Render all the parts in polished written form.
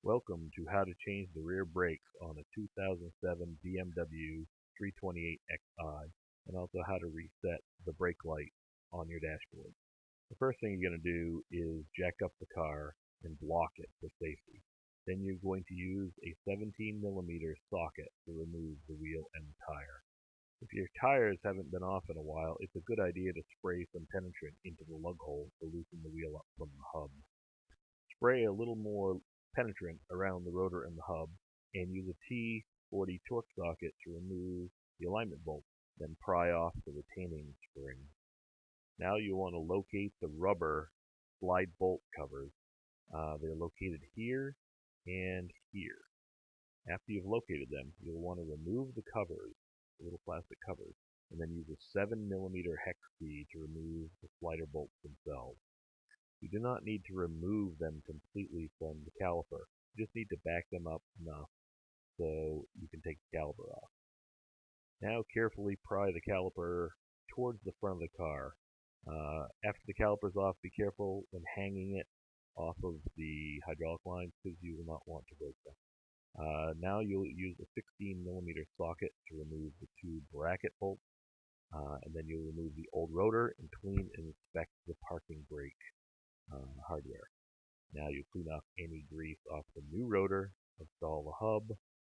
Welcome to how to change the rear brakes on a 2007 BMW 328xi, and also how to reset the brake light on your dashboard. The first thing you're going to do is jack up the car and block it for safety. Then you're going to use a 17mm socket to remove the wheel and tire. If your tires haven't been off in a while, it's a good idea to spray some penetrant into the lug hole to loosen the wheel up from the hub. Spray a little more penetrant around the rotor and the hub, and use a T40 torque socket to remove the alignment bolt, then pry off the retaining spring. Now you want to locate the rubber slide bolt covers. They're located here and here. After you've located them, you'll want to remove the covers, the little plastic covers, and then use a 7mm hex key to remove the slider bolts themselves. You do not need to remove them completely from the caliper. You just need to back them up enough so you can take the caliper off. Now carefully pry the caliper towards the front of the car. After the caliper's off, be careful when hanging it off of the hydraulic lines because you will not want to break them. Now you'll use a 16mm socket to remove the two bracket bolts, and then you'll remove the old rotor and clean and inspect the parking brake hardware. Now you clean off any grease off the new rotor, install the hub,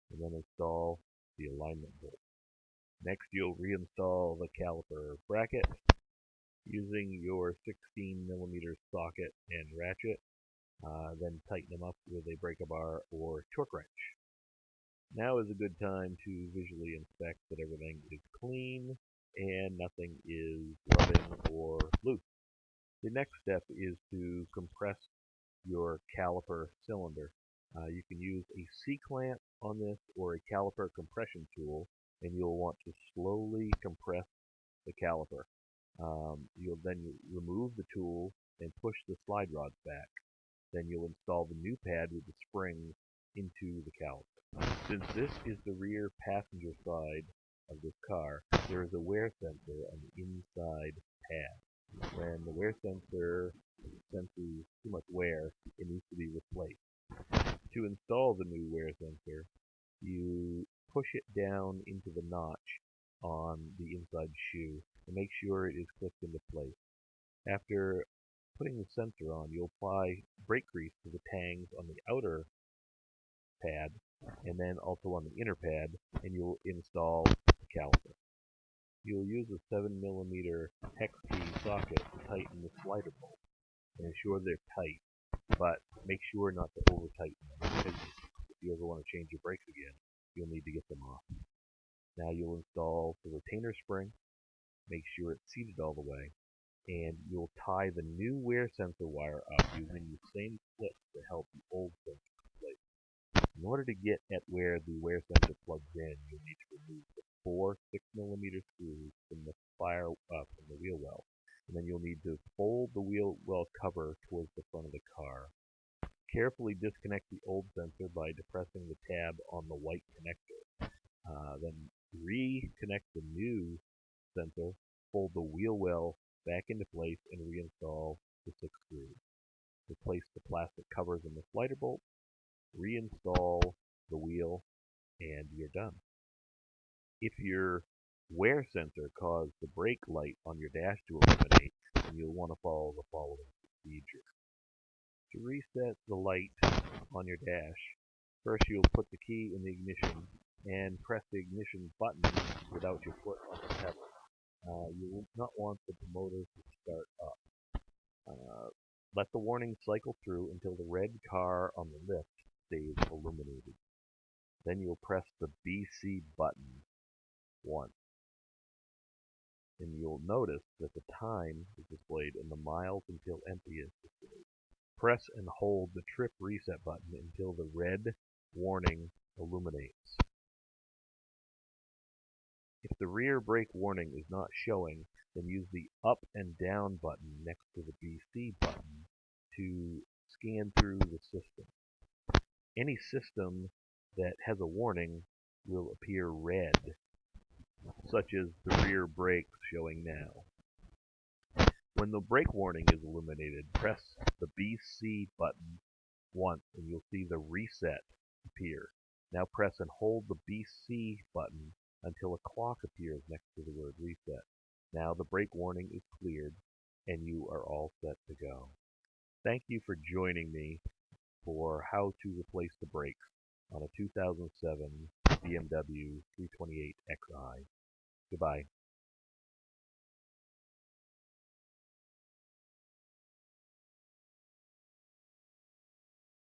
and then install the alignment bolt. Next you'll reinstall the caliper bracket using your 16mm socket and ratchet, then tighten them up with a breaker bar or torque wrench. Now is a good time to visually inspect that everything is clean and nothing is rubbing or loose. The next step is to compress your caliper cylinder. You can use a C-clamp on this or a caliper compression tool, and you'll want to slowly compress the caliper. You'll then remove the tool and push the slide rods back. Then you'll install the new pad with the springs into the caliper. Since this is the rear passenger side of this car, there is a wear sensor on the inside pad. When the wear sensor senses too much wear, it needs to be replaced. To install the new wear sensor, you push it down into the notch on the inside shoe and make sure it is clicked into place. After putting the sensor on, you'll apply brake grease to the tangs on the outer pad and then also on the inner pad, and you'll install the caliper. You'll use a 7mm hex key socket to tighten the slider bolt and ensure they're tight, but make sure not to over tighten them because if you ever want to change your brakes again, you'll need to get them off. Now you'll install the retainer spring, make sure it's seated all the way, and you'll tie the new wear sensor wire up using the same clips that held the old sensor in place. In order to get at where the wear sensor plugs in, you'll need to remove the 4 6mm screws from the wheel well, and then you'll need to fold the wheel well cover towards the front of the car. Carefully disconnect the old sensor by depressing the tab on the white connector. Then reconnect the new sensor, fold the wheel well back into place, and reinstall the 6 screws. Replace the plastic covers in the slider bolt, reinstall the wheel, and you're done. If your wear sensor caused the brake light on your dash to illuminate, then you'll want to follow the following procedure. To reset the light on your dash, first you'll put the key in the ignition and press the ignition button without your foot on the pedal. You will not want the motor to start up. Let the warning cycle through until the red car on the lift stays illuminated. Then you'll press the BC button once, and you'll notice that the time is displayed and the miles until empty is displayed. Press and hold the trip reset button until the red warning illuminates. If the rear brake warning is not showing, then use the up and down button next to the BC button to scan through the system. Any system that has a warning will appear red, such as the rear brakes showing now. When the brake warning is illuminated, press the BC button once and you'll see the reset appear. Now press and hold the BC button until a clock appears next to the word reset. Now the brake warning is cleared and you are all set to go. Thank you for joining me for how to replace the brakes on a 2007 BMW 328xi. Goodbye.